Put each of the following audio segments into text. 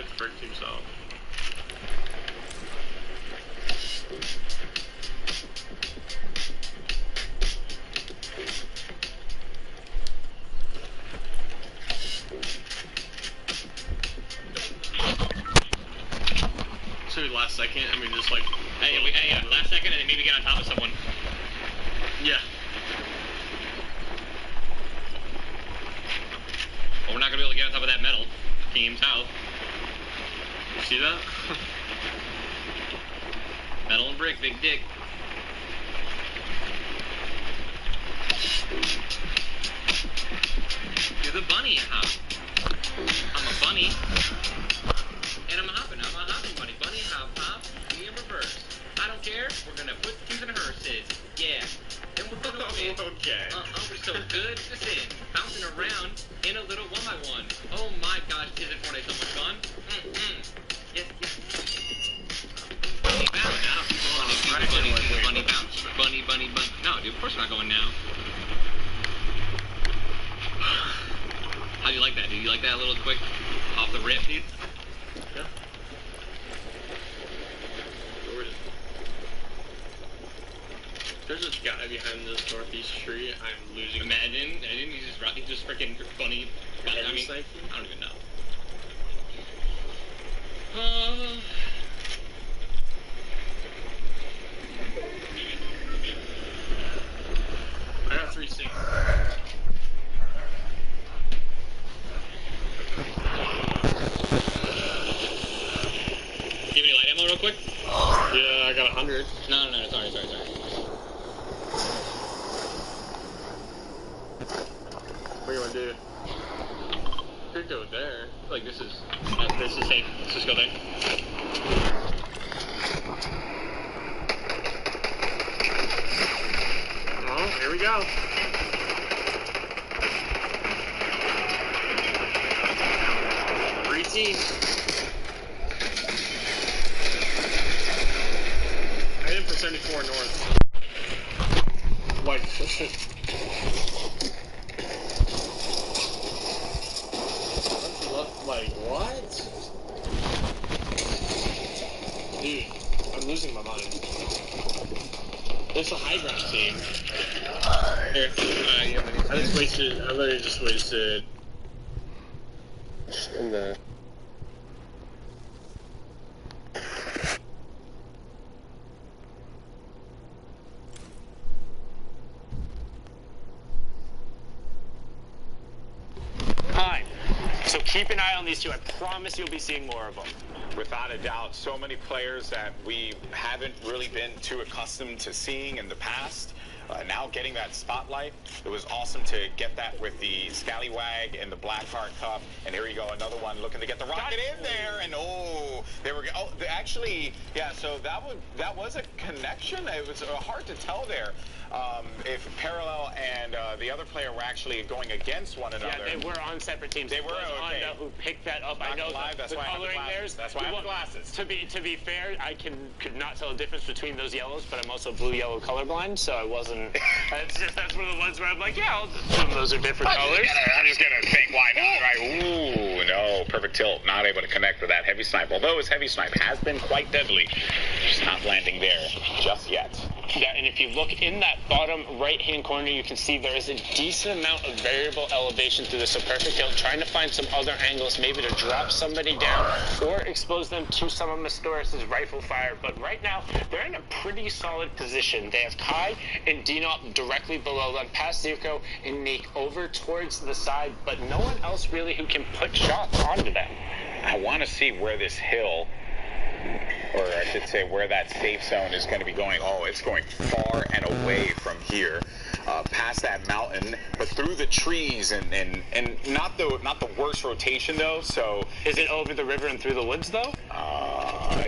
have to break teams off. So last second, I mean, just like... Hey, last second and then maybe get on top of someone. Yeah. Well, we're not going to be able to get on top of that metal. Team's out. You see that? Metal and brick, big dick. You're the bunny, hop. I'm a bunny. And I'm a hopping bunny. Bunny, hop, hop, me in reverse. I don't care, we're gonna put things in hearses. Yeah. Then we're gonna win. Okay. We're so good to sin. Bouncing around in a little 1x1. Oh my gosh, isn't Fortnite so much fun? Yes. Bunny bounce now. Bunny bounce. Bunny. No, dude, of course we're not going now. How do you like that, dude? You like that a little quick off the rip, dude? Yeah. There's this guy behind this northeast tree. I'm losing. Imagine he's just freaking bunny. I mean, I don't even know. I got 3 6. Give me light ammo real quick. Yeah, I got 100. No, sorry. What do you want to do? Could go there. Like this is safe. Let's just go there. Oh, here we go. Three teams. I hit him for 74 north. Like, like what? Dude, I'm losing my mind. It's a high ground team. Here, I literally just wasted in the. Hi. So keep an eye on these two. I promise you'll be seeing more of them. Without a doubt, so many players that we haven't really been too accustomed to seeing in the past. Now getting that spotlight, it was awesome to get that with the Scallywag and the Blackheart Cup. And here you go, another one looking to get the rocket in there. And they were actually, yeah. So that was a connection. It was hard to tell there. If Parallel and the other player were actually going against one another. Yeah, they were on separate teams. They were, okay. Honda who picked that up. I know the coloring theirs. That's why I have glasses. To be fair, I could not tell the difference between those yellows, but I'm also blue-yellow colorblind, so I wasn't. That's one of the ones where I'm like, yeah, I'll assume those are different colors. I'm just gonna think, why not, right? Ooh, no, perfect tilt. Not able to connect with that heavy snipe. Although his heavy snipe has been quite deadly, just not landing there just yet. Yeah, and if you look in that bottom right-hand corner, you can see there is a decent amount of variable elevation through this. So perfect tilt, trying to find some other angles, maybe to drop somebody down or expose them to some of Mastoris' rifle fire. But right now, they're in a pretty solid position. They have Kai and Dinop directly below them, past Zuko and Neek over towards the side, but no one else really who can put shots onto them. I want to see where this hill, or I should say where that safe zone is going to be going. Oh, it's going far and away from here, past that mountain, but through the trees, and not the worst rotation though. So is it over the river and through the woods though?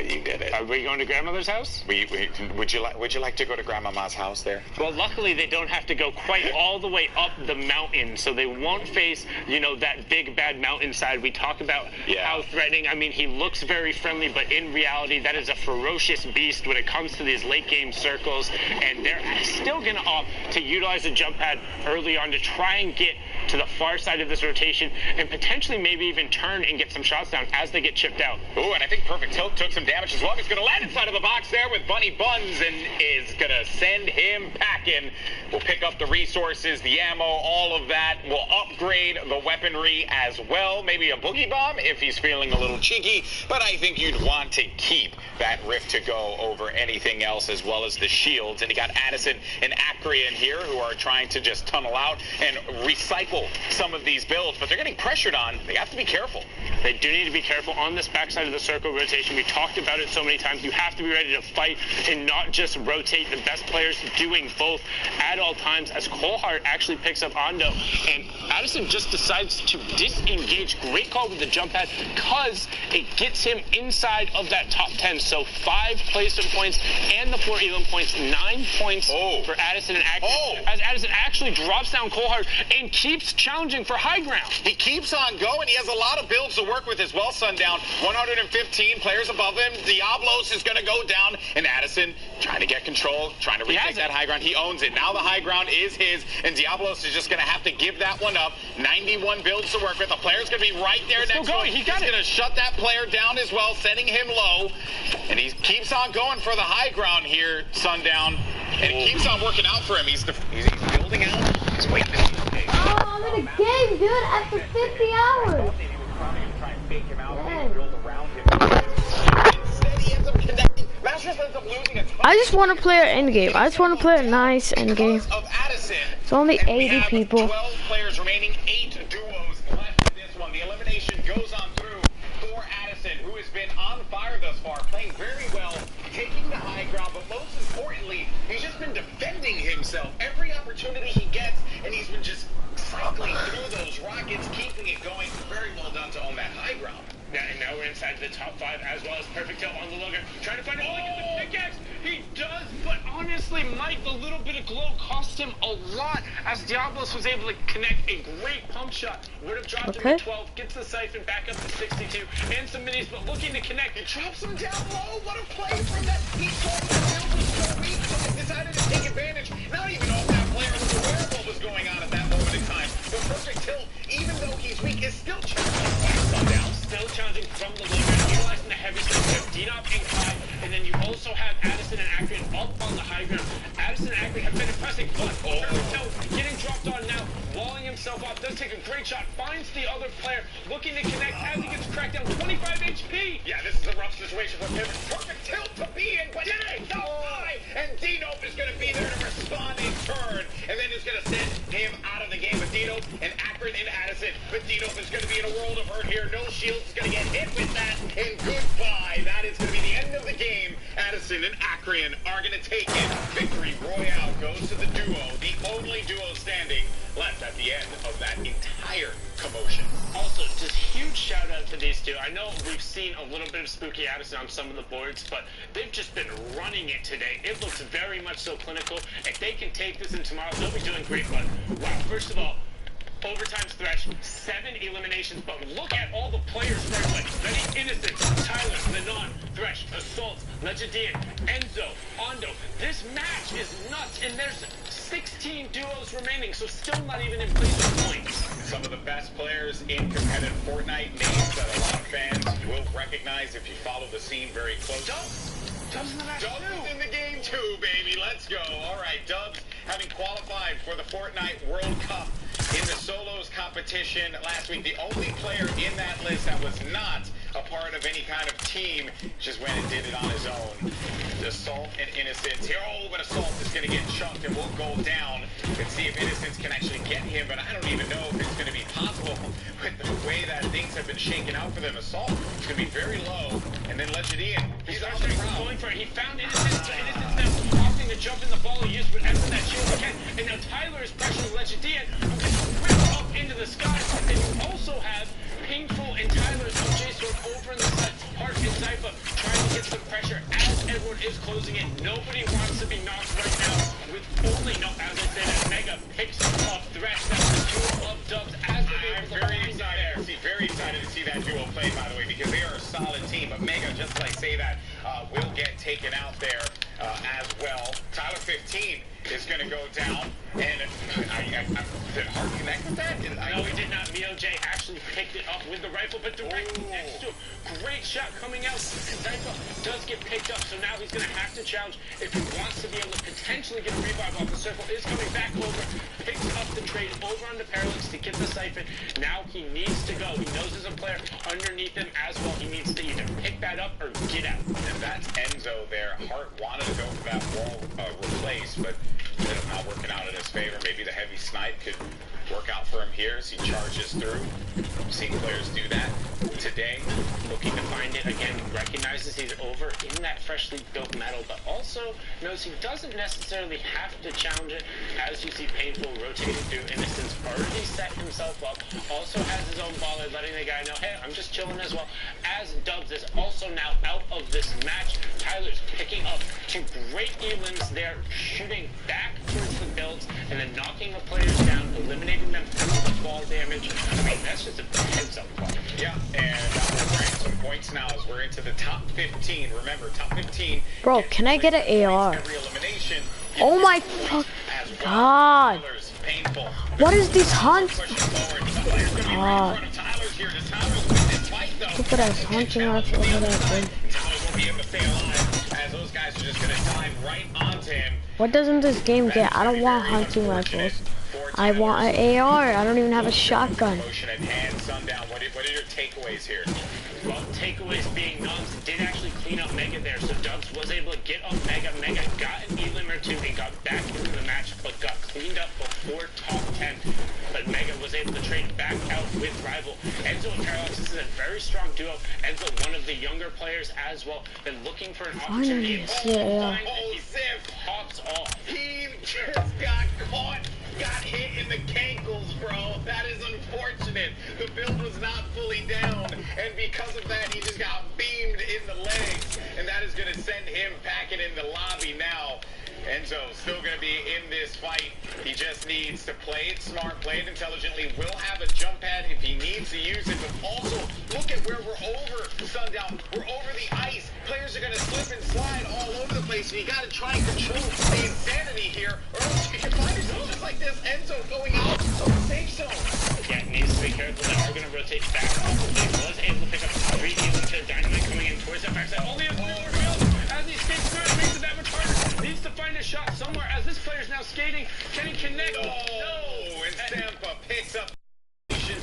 You get it. Are we going to grandmother's house? Would you like to go to Grandmama's house there? Well, luckily they don't have to go quite all the way up the mountain, so they won't face, that big bad mountainside. We talk about how threatening. I mean, he looks very friendly, but in reality, that is a ferocious beast when it comes to these late game circles, and they're still going to opt to utilize the jump pad early on to try and get to the far side of this rotation and potentially maybe even turn and get some shots down as they get chipped out. Ooh, and I think Perfect Tilt took some damage as well. He's going to land inside of the box there with Bunny Buns and is going to send him packing. We'll pick up the resources, the ammo, all of that. We'll upgrade the weaponry as well. Maybe a Boogie Bomb if he's feeling a little cheeky, but I think you'd want to keep that Rift to go over anything else, as well as the shields. And you got Addison and Acreon here who are trying to just tunnel out and recycle some of these builds, but they're getting pressured on. They have to be careful. They do need to be careful on this backside of the circle rotation. We talked about it so many times. You have to be ready to fight and not just rotate. The best players doing both at all times, as Coldheart actually picks up Ondo, and Addison just decides to disengage. Great call with the jump pad because it gets him inside of that top 10. So 5 placement points and the 4 Elam points, 9 points for Addison and Acreon. As Addison actually drops down Coldheart and keeps challenging for high ground. He keeps on going. He has a lot of builds to work with as well, Sundown. 115 players above him. Diablos is going to go down, and Addison trying to get control, trying to retake that high ground. He owns it. Now the high ground is his, and Diablos is just going to have to give that one up. 91 builds to work with. The player's going to be right there next to him. He's going to shut that player down as well, setting him low, and he keeps on going for the high ground here, Sundown, and it keeps on working out for him. He's building out. He's waiting. Oh, I'm in a game, dude, after 50 hours. I just want to play an endgame. I just want to play a nice endgame. It's only 80 people. 12 players remaining, 8 duos left in this one. The elimination goes on through for Addison, who has been on fire thus far, playing very well, taking the high ground, but most importantly, he's just been defending himself every opportunity he gets, and he's been just cycling through those rockets, keeping it going. Very well done to own that high ground. And now we're inside the top 5, as well as Perfect Tilt on the lookout, trying to find a look at the pickaxe. He does, but honestly, Mike, the little bit of glow cost him a lot, as Diablos was able to connect a great pump shot. Would have dropped him to 12, gets the siphon back up to 62, and some minis, but looking to connect. He drops him down low. What a play from that. He told the field was so weak, so he decided to take advantage. Not even know if that player was aware of what was going on at that moment in time. But Perfect Tilt, even though he's weak, is still challenging. Sundown. Still challenging from the low, utilizing the heavy stuff. You have D-Nop and Kai, and then you also have Addison and Acreon up on the high ground. Addison and Acreon have been impressing, but Perfect Tilt getting dropped on now, walling himself off, does take a great shot, finds the other player, looking to connect as he gets cracked down, 25 HP. Yeah, this is a rough situation for him. Perfect Tilt to be in, but it ain't so high, and D-Nope is going to be there to respond in turn, and then he's going to send him out of the game with D-Nope and Acreon and Addison, but D-Nope is going to be in a world of hurt here. No shields is going to get hit with that, and goodbye. That is going to be the end of the game. Addison and Acreon are going to take it. Victory Royale goes to the duo, the only duo standing left at the end of that entire commotion. Also, just huge shout out to these two. I know we've seen a little bit of Spooky Addison on some of the boards, but they've just been running it today. It looks very much so clinical. If they can take this in tomorrow, they'll be doing great. But wow, first of all, overtime's Thresh, 7 eliminations, but look at all the players right away. Ready, Innocent, Tyler, Lenon, Thresh, Assault, Legendian, Enzo, Ondo. This match is nuts, and there's 16 duos remaining, so still not even in place points. Some of the best players in competitive Fortnite, names that a lot of fans will recognize if you follow the scene very closely. Dubs in the match Dubs is in the game too, baby. Let's go. All right, Dubs having qualified for the Fortnite World Cup in the solos competition last week. The only player in that list that was not a part of any kind of team just went and did it on his own. Assault and Innocence here. Oh, but Assault is going to get chunked and will go down. Let's see if Innocence can actually get him, but I don't even know if it's going to be possible with the way that things have been shaken out for them. Assault is going to be very low, and then Legendian, he's actually going for it. He found Innocence, so Innocence now opting to jump in the ball, use whatever that shield he can, and now Tyler is pressuring Legendian, who gets whipped up into the sky, and you also have Painful and Tyler's J-Sword over in the side, Hart and Zypha trying to get some pressure as everyone is closing in. Nobody wants to be knocked right now with only, no, as I said, Mega picks up Thresh. That's the duel of Dubs as I'm very excited to see that duo play, by the way, because they are a solid team. But Mega, just like say that, will get taken out there as well. Tyler 15 is going to go down. And did Hart connect with that? No, he did not. Mio J actually picked it up with the rifle, but directly next to him. Great shot coming out. Rifle does get picked up, so now he's going to have to challenge if he wants to be able to potentially get a revive off. The circle is coming back over, picks up the trade over on the Parallax to get the siphon. Now he needs to go. He knows there's a player underneath him as well. He needs to either pick that up or get out. And that's Enzo there. Hart wanted to go for that wall replace, but it's not working out in his favor. Maybe the heavy snipe could work out for him here as he charges through. I've seen players do that today. Looking to find it again, recognizes he's over in that freshly built metal, but also knows he doesn't necessarily have to challenge it. As you see Painful rotating through Innocence, already set himself up, also has his own baller, letting the guy know, hey, I'm just chilling as well. As Dubs is also now out of this match, Tyler's picking up two great elims there, shooting back towards the builds, and then knocking the players down, eliminating them through the ball damage. I mean, that's just a heads-up play. Yeah, and we're bringing some points now as we're into the top 15. Remember, top 15. Bro, can I get an AR? Oh my fuck god. What is this hunt? God. Look at us hunting rifle. Look at that. What doesn't this game get? I don't want hunting rifles. I want an AR. I don't even have a shotgun. What are your takeaways here? Well, takeaways being Nuns did actually clean up Mega there, so Dubs was able to get up Mega. Mega got an elim or two and got back into the match, but got cleaned up before top 10. But Mega was able to trade back out with Rival. Enzo and Parallax, this is a very strong duo. Enzo, one of the younger players as well, been looking for an opportunity. He pops off. He just got caught. Got hit in the cankles, bro. That is unfortunate. The build was not fully down, and because of that, he just got beamed in the legs, and that is going to send him packing in the lobby now. Enzo still going to be in this fight. He just needs to play it smart, play it intelligently. Will have a jump pad if he needs to use it, but also look at where we're over Sundown. We're over the ice. Players are going to slip and slide all over the place, and you got to try and control the insanity here, or else you can find yourself just like this. Enzo going out of the safe zone. Yeah, needs to be careful. They are going to rotate back. He was able to pick up 3 to Dynamite coming in towards that backside. Only a 3 more build as he escapes through and makes it that retarded. Needs to find a shot somewhere as this player's now skating. Can he connect? No! And Sampa picks up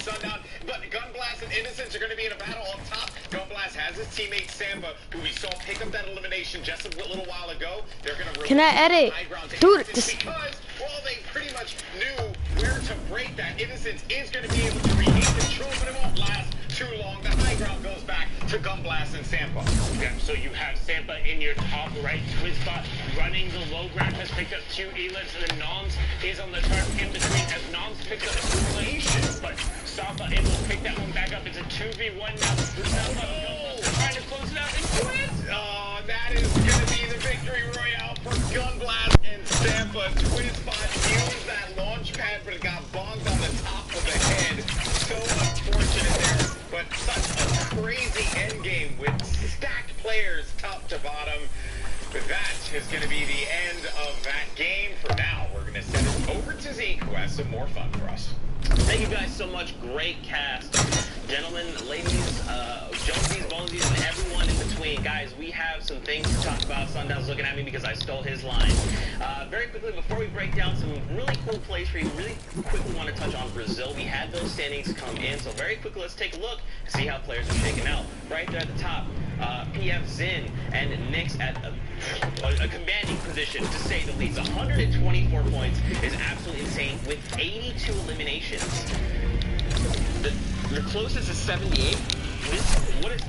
Sundown, but Gunblast and Innocence are going to be in a battle on top. Gunblast has his teammate Sampa, who we saw pick up that elimination just a little while ago. They're going to Can I edit? Dude, this... because, well, they pretty much knew where to break that. Innocence is going to be able to regain control, but it won't last too long. The high ground goes back to Gunblast and Sampa. Yeah, so you have Sampa in your top right twin spot, running the low ground, has picked up 2 elims, and then Noms is on the turn in between as Noms picks up a elimination, but Sampa able to pick that one back up. It's a 2v1 now. Sampa trying to close it out and wins. Oh, that is going to be the victory royale for Gunblast and Sampa. Twin spot used that launch pad, but it got bonked on the top of the head. So unfortunate there, but such a crazy end game with stacked players top to bottom. But that is going to be the end of that game. For now, we're going to send it over to Zeke, who has some more fun for us. Thank you guys so much. Great cast. Gentlemen, ladies, Jonesies, Bonesies, and everyone in between. Guys, we have some things to talk about. Sundown's looking at me because I stole his line. Very quickly, before we break down some really cool plays for you, really quickly want to touch on Brazil. We had those standings come in, so very quickly, let's take a look and see how players are shaking out. Right there at the top, PF Zin and Nyx at a commanding position, to say the least. 124 points is absolutely insane with 82 eliminations. The closest is 78.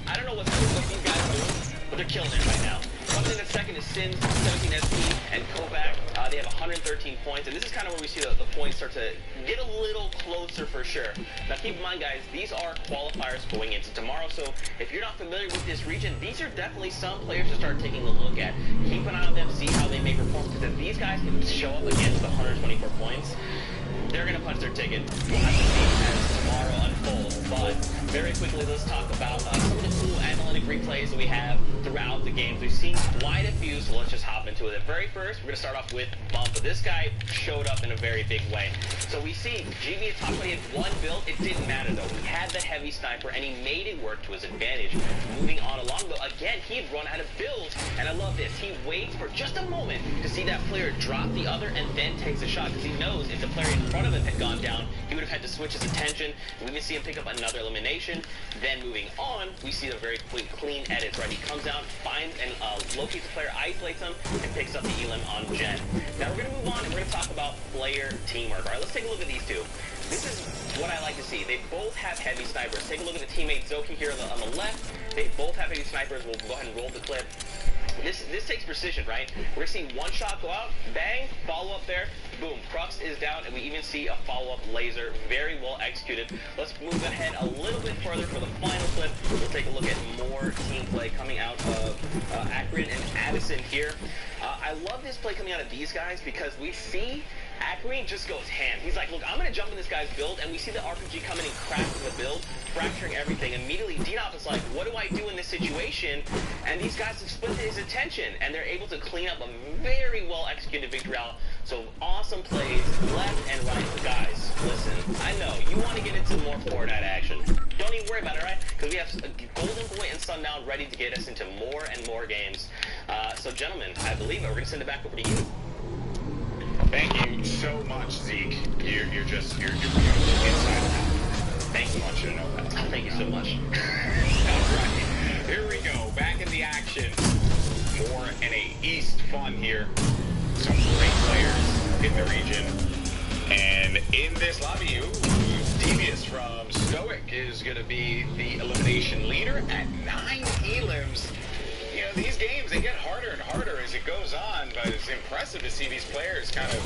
I don't know what these guys are doing, but they're killing it right now. Coming in at second is Sin, 17 SP, and Kovac. They have 113 points, and this is kind of where we see the points start to get a little closer for sure. Now keep in mind, guys, these are qualifiers going into tomorrow, so if you're not familiar with this region, these are definitely some players to start taking a look at. Keep an eye on them, see how they may perform, because if these guys can show up against the 124 points, they're going to punch their ticket. We'll have to see as tomorrow unfolds. But very quickly, let's talk about some of the cool analytic replays that we have throughout the games. We've seen quite a few, so let's just hop into it. Very first, we're going to start off with Bump. This guy showed up in a very big way. So we see GB talked about he had one build. It didn't matter, though. He had the heavy sniper, and he made it work to his advantage. Moving on along, though, again, he had run out of builds, and I love this. He waits for just a moment to see that player drop the other and then takes a shot, because he knows if the player in front of him had gone down, he would have had to switch his attention. And we can see him pick up another elimination. Then moving on, we see the very clean edits, right? He comes out, finds and locates the player, isolates him, and picks up the elim on Jen. Now we're going to move on, and we're going to talk about player teamwork. All right, let's take a look at these two. This is what I like to see. They both have heavy snipers. Take a look at the teammate Zoki here on the left. They both have heavy snipers. We'll go ahead and roll the clip. This takes precision, right? We're gonna see one shot go out, bang, follow up there, boom, Crux is down, and we even see a follow-up laser, very well executed. Let's move ahead a little bit further for the final clip. We'll take a look at more team play coming out of Akron and Addison here. I love this play coming out of these guys because we see Akron just goes ham. He's like, look, I'm going to jump in this guy's build, and we see the RPG coming and cracking the build, fracturing everything. Immediately, DNOP is like, what do I do in this situation? And these guys have split his attention, and they're able to clean up a very well-executed victory out. So awesome plays left and right. Guys, listen, I know you want to get into more Fortnite action. Don't even worry about it, right? Because we have Golden Boy and Sundown ready to get us into more and more games. So gentlemen, I believe we're going to send it back over to you. Thank you so much, Zeke. You're inside out. Thank you. I want you to know that. Thank you so much. All right, here we go. Back in the action. More NA East fun here. Some great players in the region. And in this lobby, Devious from Stoic is going to be the elimination leader at 9 elims. You know, these games, they get harder and harder as it goes on, but it's impressive to see these players kind of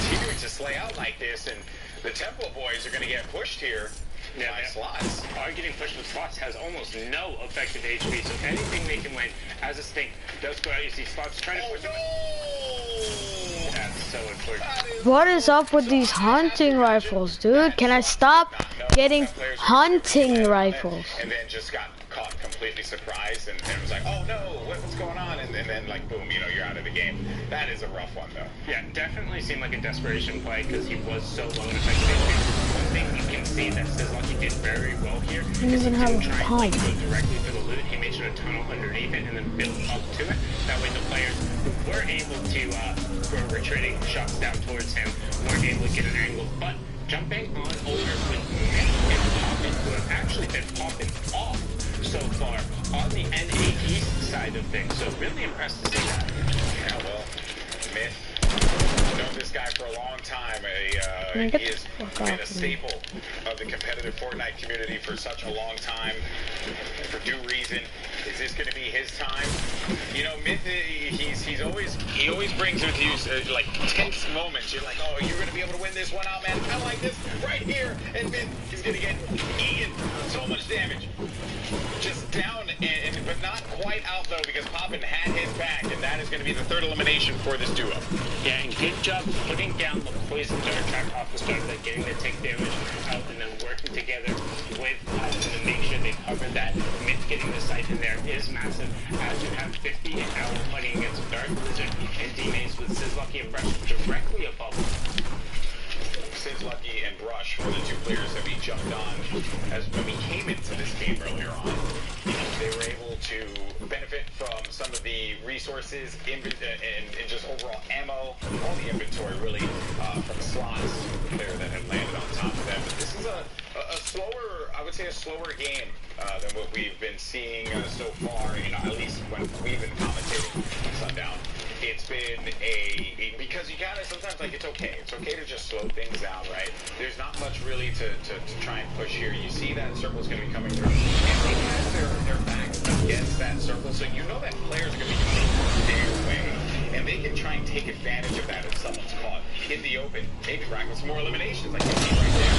continuing to slay out like this, and the Tempo boys are going to get pushed here by slots. Are getting pushed with slots has almost no effective HP, so anything they can win as a stink does go out. You see slots trying to push That's so important. What is up with these hunting rifles, dude? Can I stop getting hunting rifles? And then just got caught completely surprised and was like, oh no, what's going on? And then like, boom, you know, you're out of the game. That is a rough one, though. Yeah, definitely seemed like a desperation play because he was so low in effective HP. One thing you can see that Sizzlucky did very well here is he didn't try to go directly for the loot. He made sure to tunnel underneath it and then build up to it. That way the players who were able to were retreating shots down towards him weren't able to get an angle. But jumping on over with Nick and Poppin, who have actually been popping off so far on the NA East side of things. So really impressed to see that. Yeah, well, Myth, I've known this guy for a long time. He has been a staple of the competitive Fortnite community for such a long time, for due reason. Is this going to be his time? You know, Myth, he always brings with you like tense moments. You're like, oh, you're going to be able to win this one out, man. I like this right here. And Myth is going to get eaten. So much damage. Just down, but not quite out though, because Poppin had his back, and that is going to be the third elimination for this duo. Yeah, and good job putting down the poison dart track off the start, like getting the take damage out, and then working together with to make sure they cover that. Myth getting the sight in there is massive, as you have 50 and now fighting against Dark Blizzard and D-Mace with Sizzlucky and Brush directly above them. Sizzlucky and Brush were the two players that we jumped on as when we came into this game earlier on. They were able to benefit from some of the resources and just overall ammo, all the inventory really from slots there that had landed on top of them. But this is a slower, I would say a slower game than what we've been seeing so far, you know, at least when we've been commentating on Sundown. It's been because you gotta sometimes, like, it's okay to just slow things down, right? There's not much really to try and push here. You see that circle's gonna be coming through, and they have their backs against that circle, so you know that players are gonna be coming their way, and they can try and take advantage of that if someone's caught in the open. Maybe rack with some more eliminations, like you see right there.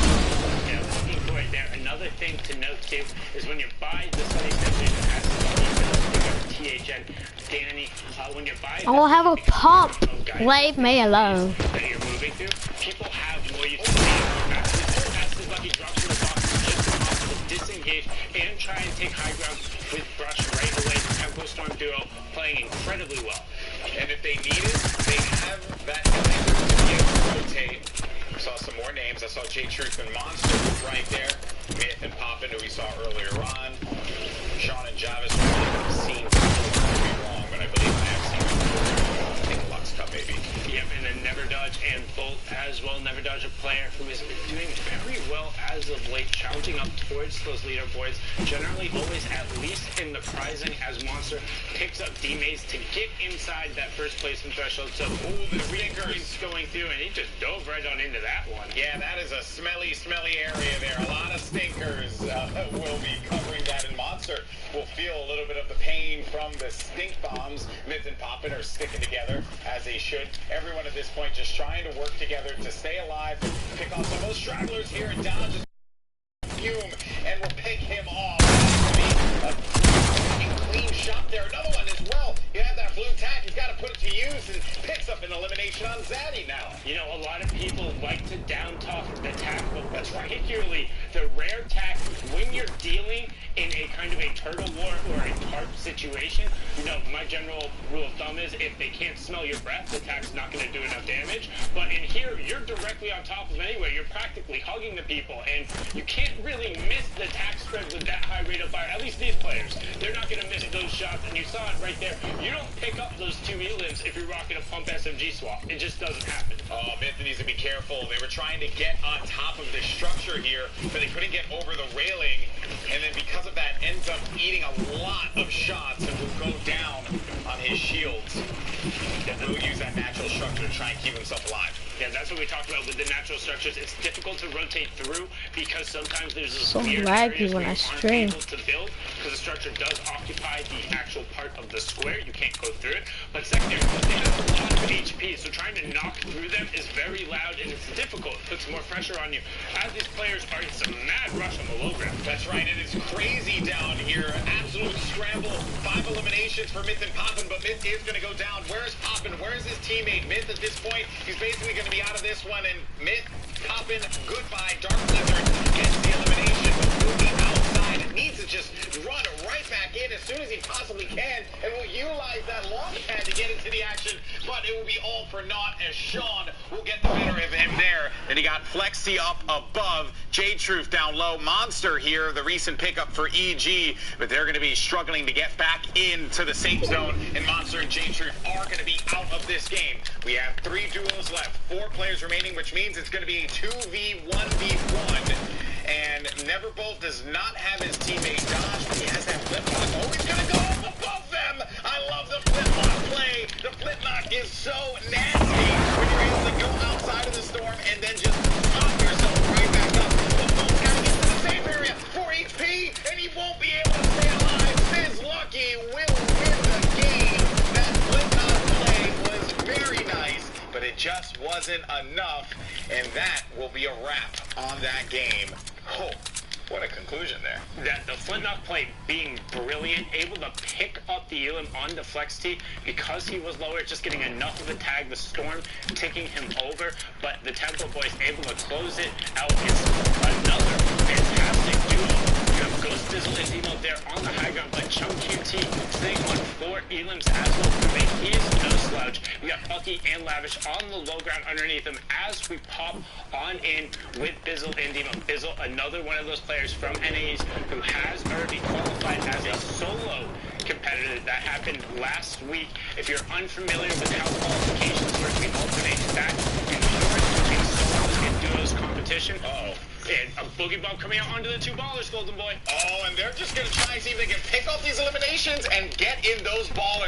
Yeah, looking for it there. Another thing to note too is when you're by the Sunny Division as THN, Danny, when you're by I'll have a pump. Leave me alone. That you're moving through, people have more use to see. As Lucky drops in the box, just off the try and take high ground with Brush right away. The Tempo Storm duo playing incredibly well. And if they need it, they have that defender to be able to rotate. Saw some more names. I saw J-Truth and Monster right there. Myth and Poppin, who we saw earlier on. Sean and Javis, who I have seen be wrong, but I believe I have seen before. I think Lux Cup, maybe. Yep, and then Never Dodge and Bolt as well. Never Dodge, a player who has been doing very well as of late, challenging up towards those leaderboards. Generally, always at least in the prizing as Monster picks up D-Maze to get inside that first placement threshold. So, the stinkers going through, and he just dove right on into that one. Yeah, that is a smelly, smelly area there. A lot of stinkers will be covering that, and Monster will feel a little bit of the pain from the stink bombs. Myth and Poppin are sticking together as they should. Everyone at this point just trying to work together to stay alive, pick off some of those stragglers here, and Dodge Fume, and will pick him off. Clean shot there. Another one as well. You have that blue tack. He's got to put it to use and picks up an elimination on Zaddy now. You know, a lot of people like to down talk the tack, but that's particularly the rare tack when you're dealing in a kind of a turtle war or a tarp situation. You know, my general rule of thumb is if they can't smell your breath, the tack's not going to do enough damage. But in here, you're directly on top of them anyway. You're practically hugging the people, and you can't really miss the tack spread with that high rate of fire. At least these players, they're not going to miss those shots, and you saw it right there. You don't pick up those 2 elims if you're rocking a pump SMG swap. It just doesn't happen. Oh, Myth needs to be careful. They were trying to get on top of the structure here, but they couldn't get over the railing, and then because of that, ends up eating a lot of shots and will go down on his shields. And will use that natural structure to try and keep himself alive. Yeah, that's what we talked about with the natural structures. It's difficult to rotate through because sometimes there's So weird laggy areas when where I you aren't stream. able to build because the structure does occupy the actual part of the square. You can't go through it. But secondary, they have a lot of HP, so trying to knock through them is very loud and it's difficult. It puts more pressure on you. As these players are in some mad rush on the low ground. That's right, it is crazy down here. Absolute scramble. 5 eliminations for Myth and Poppin, but Myth is going to go down. Where's Poppin? Where's his teammate? Myth at this point, he's basically going to be out of this one, and Myth, Poppin, goodbye. Dark Blizzard gets the elimination, but will be outside. It needs to just run right back in as soon as he possibly can, and will utilize that launch pad to get into the action, but it will be all for naught as Sean will get the better of him there. Then he got Flexi up above, J-Truth down low, Monster here, the recent pickup for EG, but they're going to be struggling to get back into the safe zone, and Monster and J-Truth are going to be out of this game. We have 3 duos left, 4 players remaining, which means it's going to be a 2v1v1. And Neverbolt does not have his teammate Dodge, but he has that flip lock. Oh, he's going to go up above them. I love the flip lock play. The flip lock is so nasty when you're able to go outside of the storm and then just pop yourself right back up. But Bolt's got to get to the safe area, 4 HP, and he won't be able to stay alive. Fizz Lucky will win the game. That flip lock play was very nice, but it just wasn't enough, and that will be a wrap on that game. Oh, what a conclusion there. That the Flintlock play being brilliant, able to pick up the elim on the Flex T because he was lower, just getting enough of a tag, the Storm taking him over, but the Tempo boys able to close it out. It's another fantastic duo. You have Ghost Dizzle and Demo there on the high ground, but Chunk QT staying on 4 elims as well. He is no slouch. We got Bucky and Lavish on the low ground underneath him as we pop on in with Bizzle and Demo. Bizzle, another one of those players from NAs who has already qualified as a solo competitor. That happened last week. If you're unfamiliar with how qualifications work, we alternate back and forth between solos and duos competition. Uh-oh. And a boogie bomb coming out onto the 2 ballers, Golden Boy. Oh, and they're just going to try and see if they can pick up these eliminations and get in those ballers.